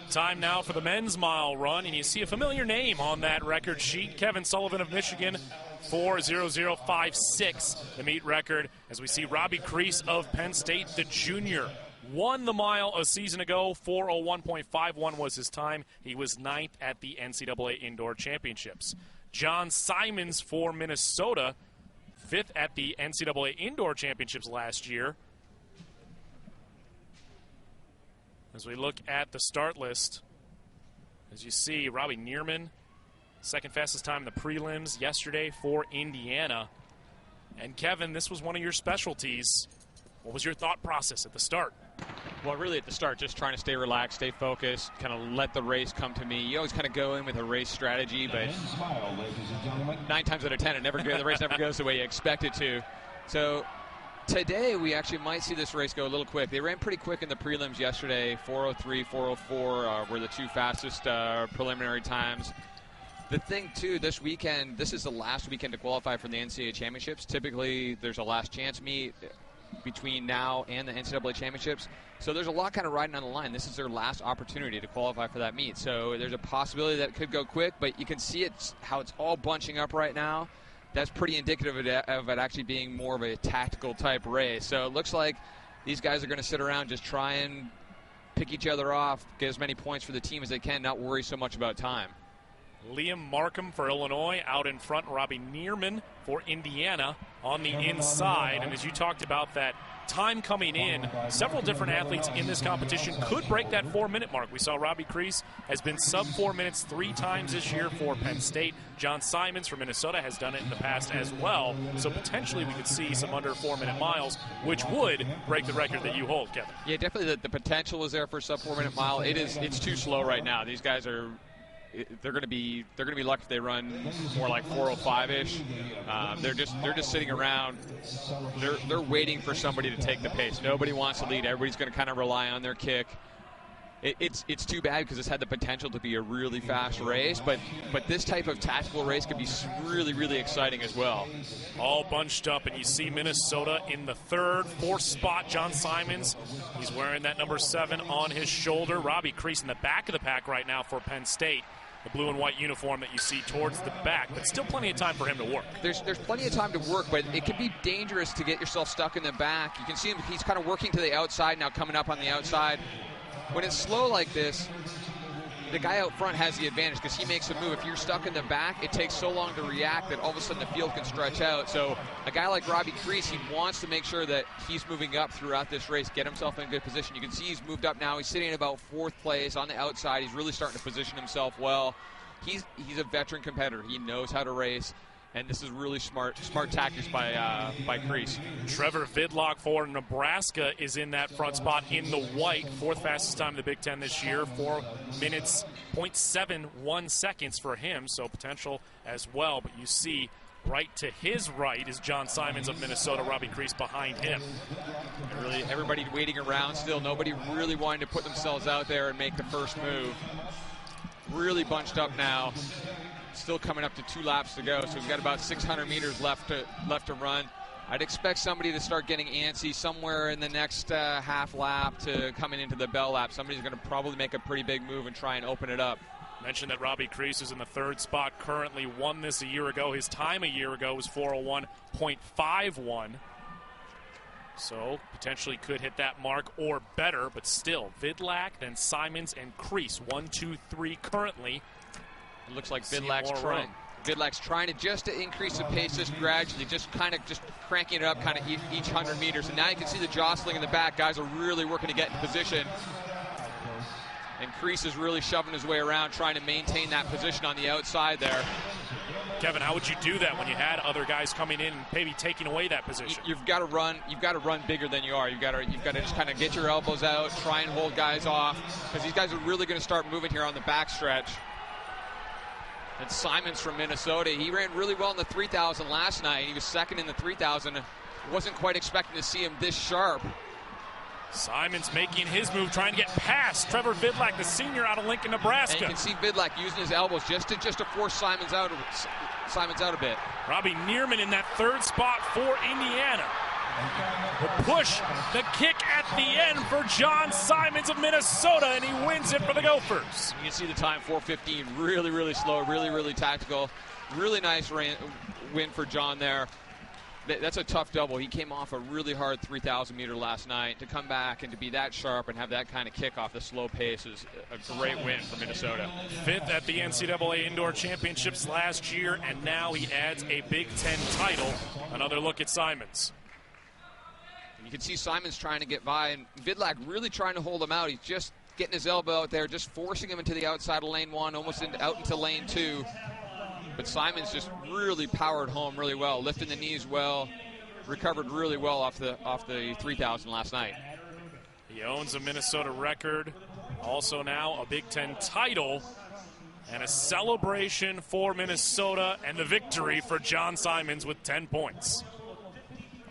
Time now for the men's mile run, and you see a familiar name on that record sheet. Kevin Sullivan of Michigan, 4:00.56, the meet record. As we see Robby Creese of Penn State, the junior, won the mile a season ago. 4:01.51 was his time. He was 9th at the NCAA Indoor Championships. John Simons for Minnesota, 5th at the NCAA Indoor Championships last year. As we look at the start list, as you see, Robby Nierman, second fastest time in the prelims yesterday for Indiana. And Kevin, this was one of your specialties. What was your thought process at the start? Well, really at the start, just trying to stay relaxed, stay focused, kind of let the race come to me. You always kind of go in with a race strategy, but 9 times out of 10, the race never goes the way you expect it to. So today, we actually might see this race go a little quick. They ran pretty quick in the prelims yesterday. 4:03, 4:04 were the 2 fastest preliminary times. The thing, too, this weekend, this is the last weekend to qualify for the NCAA Championships. Typically, there's a last chance meet between now and the NCAA Championships. So there's a lot kind of riding on the line. This is their last opportunity to qualify for that meet. So there's a possibility that it could go quick, but you can see how it's all bunching up right now. That's pretty indicative of it actually being more of a tactical type race. So it looks like these guys are going to sit around, just try and pick each other off, get as many points for the team as they can, not worry so much about time. Liam Markham for Illinois out in front. Robby Nierman for Indiana on the inside. And as you talked about that time coming in, several different athletes in this competition could break that 4-minute mark. We saw Robby Creese has been sub 4 minutes 3 times this year for Penn State. John Simons from Minnesota has done it in the past as well. So potentially we could see some under 4-minute miles, which would break the record that you hold, Kevin. Yeah, definitely the potential is there for a sub 4-minute mile. It's too slow right now. These guys are they're going to be lucky if they run more like 4:05-ish. They're just sitting around. They're waiting for somebody to take the pace. Nobody wants to lead. Everybody's going to kind of rely on their kick. It's too bad because this had the potential to be a really fast race, but this type of tactical race could be really, really exciting as well. All bunched up, and you see Minnesota in the 3rd, 4th spot. John Simons, he's wearing that number 7 on his shoulder. Robby Creese in the back of the pack right now for Penn State. The blue and white uniform that you see towards the back, but still plenty of time for him to work. There's plenty of time to work, but it can be dangerous to get yourself stuck in the back. You can see him, he's kind of working to the outside now, coming up on the outside. When it's slow like this, the guy out front has the advantage because he makes a move. If you're stuck in the back, it takes so long to react that all of a sudden the field can stretch out. So a guy like Robby Creese, he wants to make sure that he's moving up throughout this race, get himself in a good position. You can see he's moved up now. He's sitting in about 4th place on the outside. He's really starting to position himself well. He's a veteran competitor. He knows how to race. And this is really smart tactics by Creese. Trevor Vidlak for Nebraska is in that front spot in the white. 4th fastest time in the Big Ten this year. 4 minutes, 0.71 seconds for him. So potential as well. But you see right to his right is John Simons of Minnesota. Robby Creese behind him. Really, everybody waiting around still. Nobody really wanting to put themselves out there and make the first move. Really bunched up now. Still coming up to 2 laps to go, so we've got about 600 meters left to run. I'd expect somebody to start getting antsy somewhere in the next half lap to coming into the bell lap. Somebody's going to probably make a pretty big move and try and open it up. Mentioned that Robby Creese is in the 3rd spot currently, won this a year ago. His time a year ago was 4:01.51. So potentially could hit that mark or better, but still Vidlak, then Simons, and Creese. 1, 2, 3 currently. It looks like Vidlak's trying to just increase the pace just gradually, just cranking it up kind of each 100 meters. And now you can see the jostling in the back. Guys are really working to get in position. And Creese is really shoving his way around, trying to maintain that position on the outside there. Kevin, how would you do that when you had other guys coming in and maybe taking away that position? You've got to run bigger than you are. You've got to just kind of get your elbows out, try and hold guys off, because these guys are really going to start moving here on the backstretch. And Simons from Minnesota, he ran really well in the 3,000 last night. He was 2nd in the 3,000. Wasn't quite expecting to see him this sharp. Simons making his move, trying to get past Trevor Vidlak, the senior out of Lincoln, Nebraska. And you can see Vidlak using his elbows just to force Simons out a bit. Robby Nierman in that 3rd spot for Indiana. The push, the kick at the end for John Simons of Minnesota, and he wins it for the Gophers. You can see the time, 4:15, really, really slow, really, really tactical. Really nice win for John there. That's a tough double. He came off a really hard 3,000 meter last night. To come back and to be that sharp and have that kind of kick off the slow pace is a great win for Minnesota. 5th at the NCAA Indoor Championships last year, and now he adds a Big Ten title. Another look at Simons. You can see Simons trying to get by, and Vidlak really trying to hold him out. He's just getting his elbow out there, just forcing him into the outside of lane 1, almost out into lane 2. But Simons just really powered home really well, lifting the knees well, recovered really well off the 3,000 last night. He owns a Minnesota record, also now a Big Ten title, and a celebration for Minnesota and the victory for John Simons with 10 points.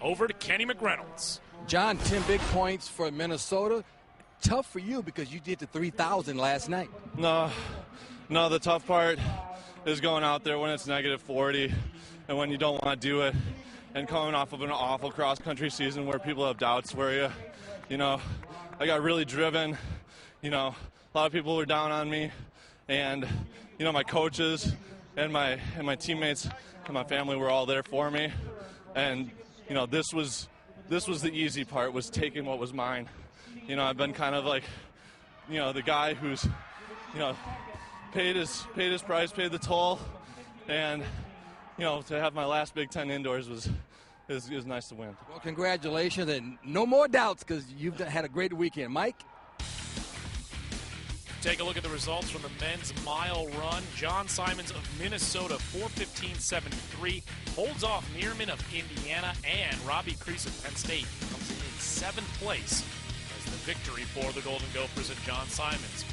Over to Kenny McReynolds. John, 10 big points for Minnesota. Tough for you because you did the 3,000 last night. No, the tough part is going out there when it's -40 and when you don't want to do it, and coming off of an awful cross-country season where people have doubts where you know, I got really driven. You know, a lot of people were down on me, and you know, my coaches and my teammates and my family were all there for me, and you know, this was the easy part, was taking what was mine. You know, I've been kind of like, you know, the guy who's, you know, paid his price, paid the toll, and you know, to have my last Big Ten indoors was nice to win. Well, congratulations, and no more doubts because you've had a great weekend, Mike. Take a look at the results from the men's mile run. John Simons of Minnesota, 4:15.73, holds off Nierman of Indiana, and Robby Creese of Penn State comes in 7th place as the victory for the Golden Gophers and John Simons.